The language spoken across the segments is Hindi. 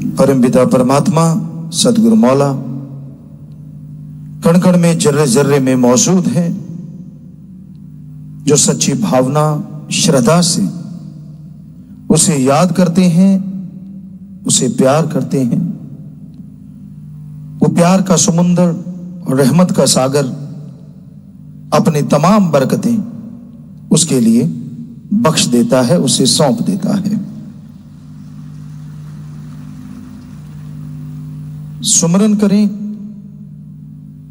परमपिता परमात्मा सदगुरु मौला कण कण में जर्रे जर्रे में मौजूद है, जो सच्ची भावना श्रद्धा से उसे याद करते हैं, उसे प्यार करते हैं, वो प्यार का समुंदर और रहमत का सागर अपनी तमाम बरकतें उसके लिए बख्श देता है, उसे सौंप देता है। सुमरन करें,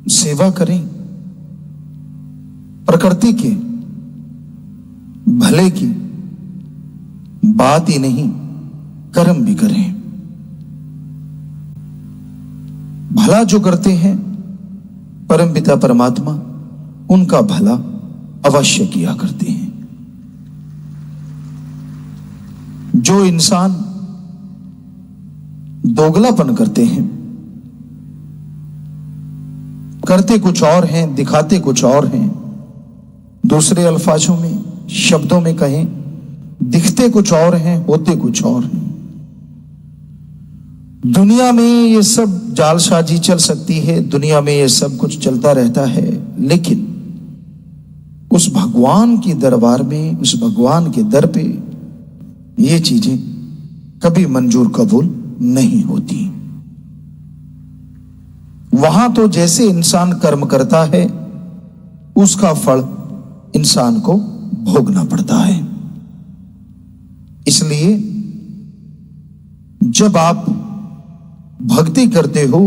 सेवा करें, प्रकृति के भले की बात ही नहीं कर्म भी करें। भला जो करते हैं परमपिता परमात्मा उनका भला अवश्य किया करते हैं। जो इंसान दोगलापन करते हैं, करते कुछ और हैं, दिखाते कुछ और हैं, दूसरे अल्फाजों में शब्दों में कहें, दिखते कुछ और हैं, होते कुछ और हैं। दुनिया में ये सब जालसाजी चल सकती है, दुनिया में ये सब कुछ चलता रहता है, लेकिन उस भगवान के दरबार में, उस भगवान के दर पे ये चीजें कभी मंजूर कबूल नहीं होती। वहां तो जैसे इंसान कर्म करता है उसका फल इंसान को भोगना पड़ता है। इसलिए जब आप भक्ति करते हो,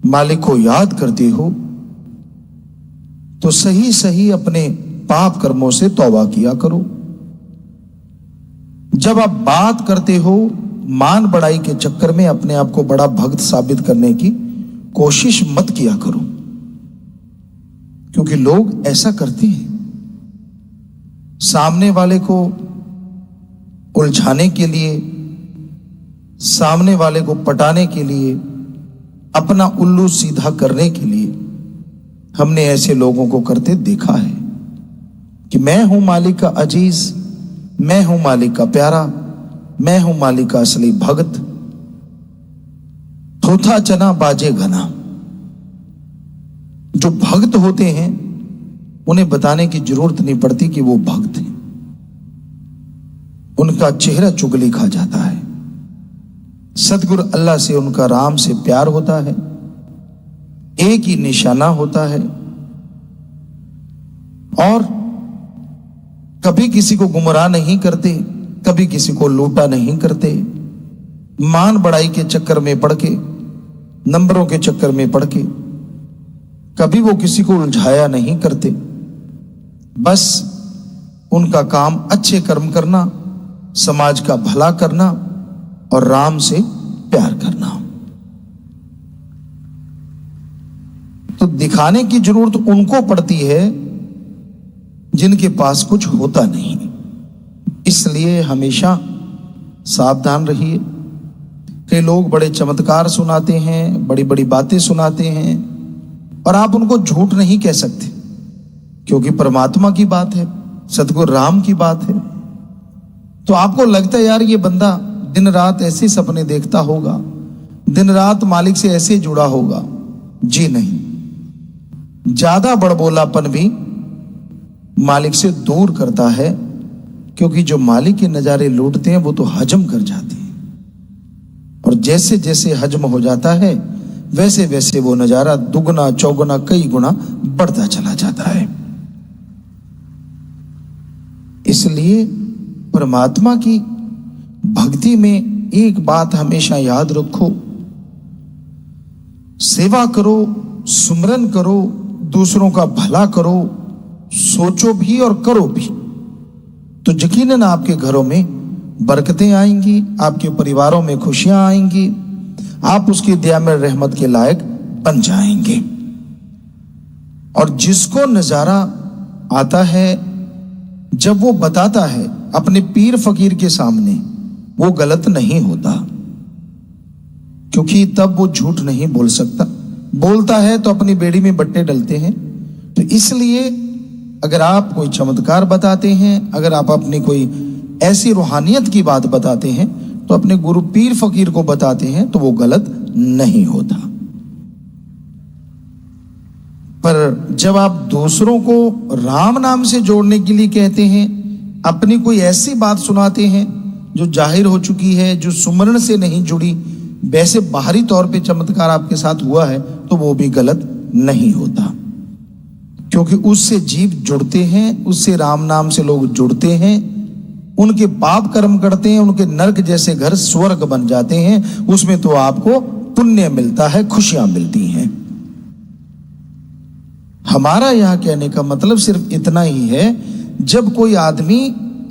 मालिक को याद करते हो, तो सही सही अपने पाप कर्मों से तौबा किया करो। जब आप बात करते हो, मान बढ़ाई के चक्कर में अपने आप को बड़ा भक्त साबित करने की कोशिश मत किया करो, क्योंकि लोग ऐसा करते हैं। सामने वाले को उलझाने के लिए, सामने वाले को पटाने के लिए, अपना उल्लू सीधा करने के लिए हमने ऐसे लोगों को करते देखा है कि मैं हूं मालिक का अजीज, मैं हूं मालिक का प्यारा, मैं हूं मालिक का असली भक्त। थोथा चना बाजे घना। जो भक्त होते हैं उन्हें बताने की जरूरत नहीं पड़ती कि वो भक्त हैं। उनका चेहरा चुगली खा जाता है। सतगुरु अल्लाह से उनका राम से प्यार होता है, एक ही निशाना होता है, और कभी किसी को गुमराह नहीं करते, कभी किसी को लूटा नहीं करते। मान बढ़ाई के चक्कर में पड़ के, नंबरों के चक्कर में पड़ के कभी वो किसी को उलझाया नहीं करते। बस उनका काम अच्छे कर्म करना, समाज का भला करना और राम से प्यार करना। तो दिखाने की जरूरत उनको पड़ती है जिनके पास कुछ होता नहीं। इसलिए हमेशा सावधान रहिए। कई लोग बड़े चमत्कार सुनाते हैं, बड़ी बड़ी बातें सुनाते हैं, और आप उनको झूठ नहीं कह सकते, क्योंकि परमात्मा की बात है, सतगुरु राम की बात है। तो आपको लगता है यार ये बंदा दिन रात ऐसे सपने देखता होगा, दिन रात मालिक से ऐसे जुड़ा होगा। जी नहीं, ज्यादा बड़बोलापन भी मालिक से दूर करता है, क्योंकि जो मालिक के नजारे लूटते हैं वो तो हजम कर जाते हैं, और जैसे जैसे हजम हो जाता है वैसे वैसे वो नजारा दुगना चौगुना कई गुना बढ़ता चला जाता है। इसलिए परमात्मा की भक्ति में एक बात हमेशा याद रखो, सेवा करो, सुमरन करो, दूसरों का भला करो, सोचो भी और करो भी, तो यकीनन आपके घरों में बरकतें आएंगी, आपके परिवारों में खुशियां आएंगी, आप उसकी दया में रहमत के लायक बन जाएंगे। और जिसको नजारा आता है, जब वो बताता है अपने पीर फकीर के सामने, वो गलत नहीं होता, क्योंकि तब वो झूठ नहीं बोल सकता। बोलता है तो अपनी बेड़ी में बट्टे डलते हैं। तो इसलिए अगर आप कोई चमत्कार बताते हैं, अगर आप अपनी कोई ऐसी रूहानियत की बात बताते हैं, तो तो अपने गुरु पीर फकीर को बताते हैं तो वो गलत नहीं होता। पर जब आप दूसरों को राम नाम से जोड़ने के लिए कहते हैं, अपनी कोई ऐसी बात सुनाते हैं जो जाहिर हो चुकी है, जो सुमरण से नहीं जुड़ी, वैसे बाहरी तौर पे चमत्कार आपके साथ हुआ है, तो वो भी गलत नहीं होता, क्योंकि उससे जीव जुड़ते हैं, उससे राम नाम से लोग जुड़ते हैं, उनके पाप कर्म करते हैं, उनके नरक जैसे घर स्वर्ग बन जाते हैं, उसमें तो आपको पुण्य मिलता है, खुशियां मिलती हैं। हमारा यह कहने का मतलब सिर्फ इतना ही है, जब कोई आदमी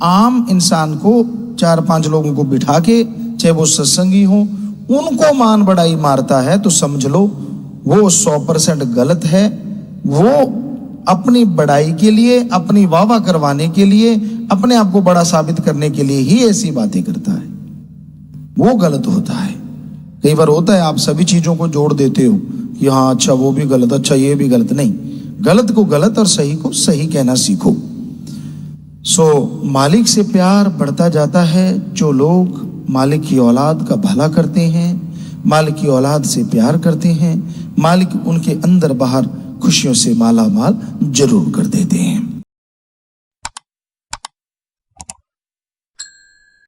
आम इंसान को 4-5 लोगों को बिठा के, चाहे वो सत्संगी हो, उनको मान बढ़ाई मारता है, तो समझ लो वो 100% गलत है। वो अपनी बढ़ाई के लिए, अपनी वाहवाह करवाने के लिए, अपने आप को बड़ा साबित करने के लिए ही ऐसी बातें करता है, वो गलत होता है। कई बार होता है आप सभी चीजों को जोड़ देते हो कि हाँ अच्छा वो भी गलत, अच्छा ये भी गलत। नहीं, गलत को गलत और सही को सही कहना सीखो। मालिक से प्यार बढ़ता जाता है जो लोग मालिक की औलाद का भला करते हैं, मालिक की औलाद से प्यार करते हैं, मालिक उनके अंदर बाहर खुशियों से माला माल जरूर कर देते हैं।